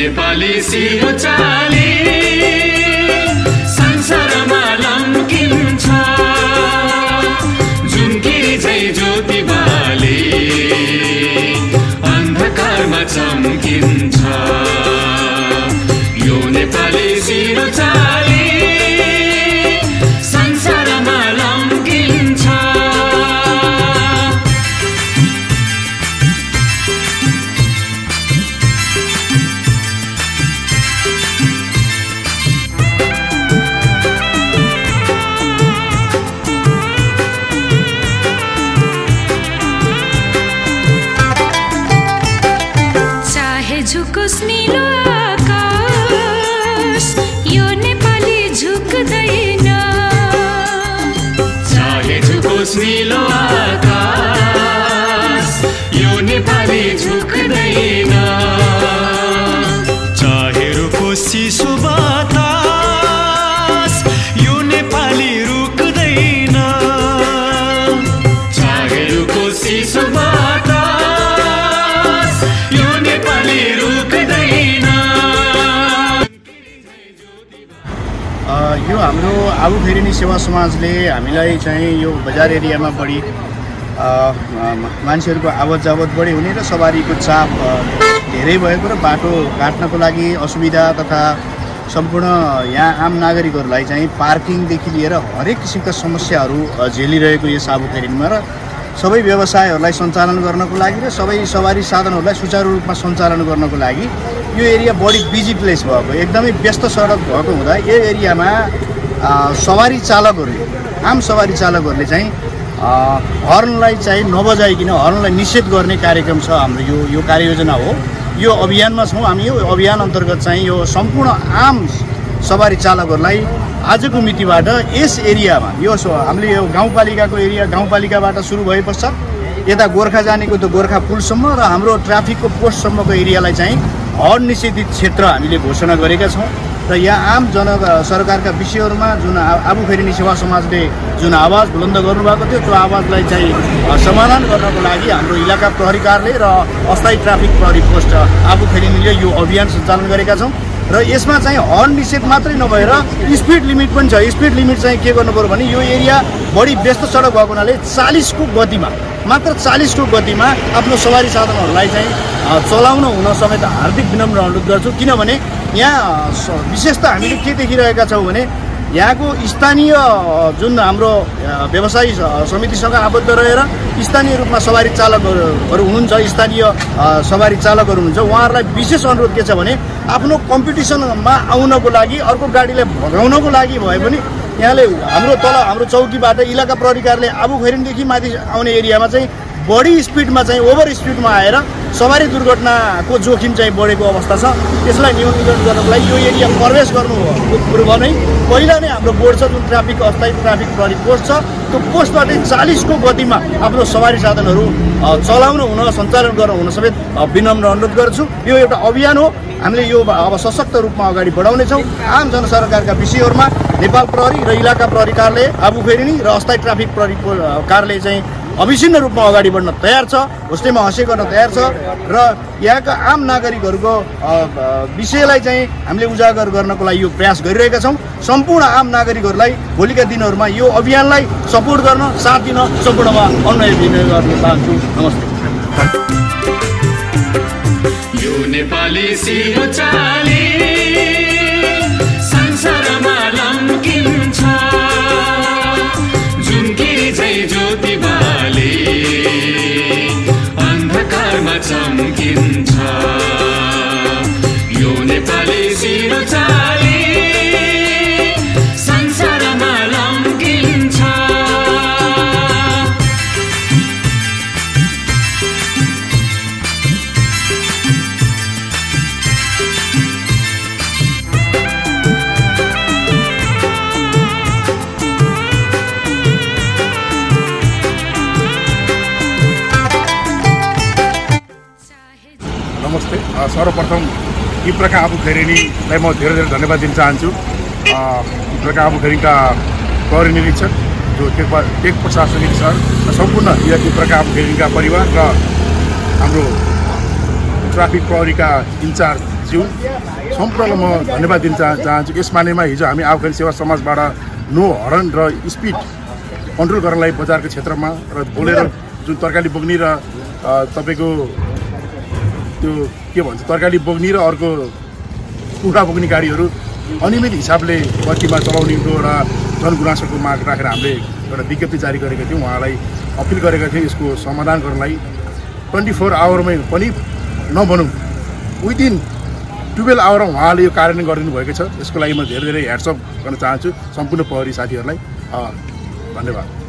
नेपाली सिरो चाली संसारमा लम्किन्छ जुनकी झै ज्योति बाले अन्धकारमा चम्किन्छ यो नेपाली सिरो चाली संसारमा लम्किन्छ झुकोस् नीलो आकाश यो नेपाली झुक्दैन चाहे झुकोस् नीलो आकाश यो नेपाली झुक्दैन चाहे रुकोस् चिसो बतास यो नेपाली रुक्दैन चाहे रुकोस् चिसो यो हाम्रो आबुखेरिनी सेवा समाजले हामीलाई चाहिँ यो बजार एरियामा बढी मान्छेहरूको आवत जावत बढी हुने र सवारीको चाप धेरै भएको र बाटो काट्नको लागि असुविधा तथा सम्पूर्ण यहाँ आम नागरिकहरूलाई चाहिँ पार्किङदेखि लिएर हरेक किसिमका समस्याहरू झेलिरहेको यस आबुखेरिनीमा र सबै व्यवसायहरूलाई सञ्चालन गर्नको लागि र सबै सवारी साधनहरूलाई सुचारू रूपमा सञ्चालन गर्नको लागि यो एरिया बढी बिजी प्लेस भएको एकदमै व्यस्त सडक भएको हुँदा यो एरियामा सवारी चालकहरूले आम सवारी चालकहरूले चाहिँ हर्नलाई चाहिँ नबजाइकन हर्नलाई निषेध गर्ने कार्यक्रम छ हाम्रो यो कार्ययोजना हो यो अभियानमा छौँ हामी यो अभियान अन्तर्गत चाहिँ यो सम्पूर्ण आम सवारी चालकहरूलाई आजको मितिबाट यस एरियामा यो हामीले यो गाउँपालिकाको एरिया गाउँपालिकाबाट सुरु भए पश्चात यता गोर्खा जानेको त गोर्खा पुलसम्म र हाम्रो ट्राफिकको पोस्टसम्मको एरियालाई चाहिँ हर्न निषेधित क्षेत्र हामीले घोषणा गरेका छौँ र यहाँ आम सरकारका विषयहरूमा जुन आबुखेरिनी सेवा समाजले जुन आवाज बुलन्द गर्नुभएको थियो त्यो आवाजलाई चाहिँ समाधान गर्नको लागि हाम्रो इलाका प्रहरी कार्यालय र अस्थायी ट्राफिक प्रहरी पोस्ट आबुखेरिनीले यो अभियान सञ्चालन गरेका छौँ र यसमा चाहिँ हर्न निषेध मात्रै नभएर स्पिड लिमिट पनि छ स्पिड लिमिट चाहिँ के गर्नु पर्यो भने यो एरिया बढी व्यस्त सडक भएको हुनाले 40 को गतिमा मात्र 40 को गतिमा आफ्नो सवारी साधनहरूलाई चाहिँ चलाउन हुन समेत हार्दिक विनम्र अनुरोध गर्छु किनभने यहाँ विशेष त हामीले के देखिरहेका छौँ भने यहाँको स्थानीय जुन हाम्रो व्यवसायी समितिसँग आबद्ध रहेर स्थानीय रूपमा सवारी चालकहरू हुनुहुन्छ स्थानीय सवारी चालकहरू हुनुहुन्छ उहाँहरूलाई विशेष अनुरोध के छ भने आफ्नो कम्पिटिसनमा आउनको लागि अर्को गाडीलाई भगाउनको लागि भए पनि यहाँले हाम्रो चौकीबाट इलाका प्रहरी कार्यालय आबुखेरिनीदेखि माथि आउने एरियामा चाहिँ बढी स्पिडमा चाहिँ ओभर स्पिडमा आएर सवारी दुर्घटनाको जोखिम चाहिँ बढेको अवस्था छ त्यसलाई न्यूनीकरण गर्नको लागि यो एरिया प्रवेश गर्नु पूर्व नै पहिला नै हाम्रो बोर्ड छ जुन ट्राफिक अस्थायी ट्राफिक प्रहरी पोस्ट छ त्यो पोस्टबाटै 40 को गतिमा आफ्नो सवारी साधनहरू चलाउन हुन सञ्चालन गर्न हुन समेत विनम्र अनुरोध गर्छु यो एउटा अभियान हो हामीले यो अब सशक्त रूपमा अगाडि बढाउनेछौँ आम जनसरकारका विषयहरूमा नेपाल प्रहरी र इलाका प्रहरी कार्यालय आबुखेरिनी र अस्थायी ट्राफिक प्रहरी कार्यालय चाहिँ अविच्छिन्न रूपमा अगाडि बढ्न तयार छ उसलेमा हँसे गर्न तयार छ र यहाँका आम नागरिकहरूको विषयलाई चाहिँ हामीले उजागर गर्नको लागि यो प्रयास गरिरहेका छौँ सम्पूर्ण आम नागरिकहरूलाई भोलिका दिनहरूमा यो अभियानलाई सपोर्ट गर्न साथ दिन सम्पूर्णमा अनुरोध गर्न चाहन्छु नमस्ते यो नेपाली सिरो चाली संसारमा लम्किन्छ जुनकी झै ज्योति बाले अन्धकारमा चम्किन्छ यो नेपाली सिरो चाली संसारमा लम्किन्छ नमस्ते सर्वप्रथम इप्रका आबुखेरिनीलाई म धेरै धेरै धन्यवाद दिन चाहन्छु इप्रका आबुखेरिनीका प्रहरी निरीक्षक जो टेक प्रशासनिक सर सम्पूर्ण इप्रका आबुखेरिनीका परिवार र हाम्रो ट्राफिक प्रहरीका इन्चार्ज ज्यू सम्पूर्णलाई म धन्यवाद दिन चाहन्छु। यस मानेमा हिजो हामी आफूखाली सेवा समाजबाट नो हर्न र स्पिड कन्ट्रोल गर्नलाई बजारको क्षेत्रमा र बोलेर जुन तरकारी बोक्ने र तपाईँको त्यो के भन्छ तरकारी बोक्ने र अर्को कुखुरा बोक्ने गाडीहरू अनियमित हिसाबले बत्तीमा चलाउनेको एउटा जनगुनासोको माग राखेर हामीले एउटा विज्ञप्ति जारी गरेका थियौँ। उहाँलाई अपिल गरेका थियौँ यसको समाधान गर्नलाई 24 आवरमै पनि नभनौँ विदिन 12 आवर उहाँले यो कार्यान्वयन गरिदिनु भएको छ। यसको लागि म धेरै धेरै ह्याट्सअप गर्न चाहन्छु सम्पूर्ण प्रहरी साथीहरूलाई। धन्यवाद।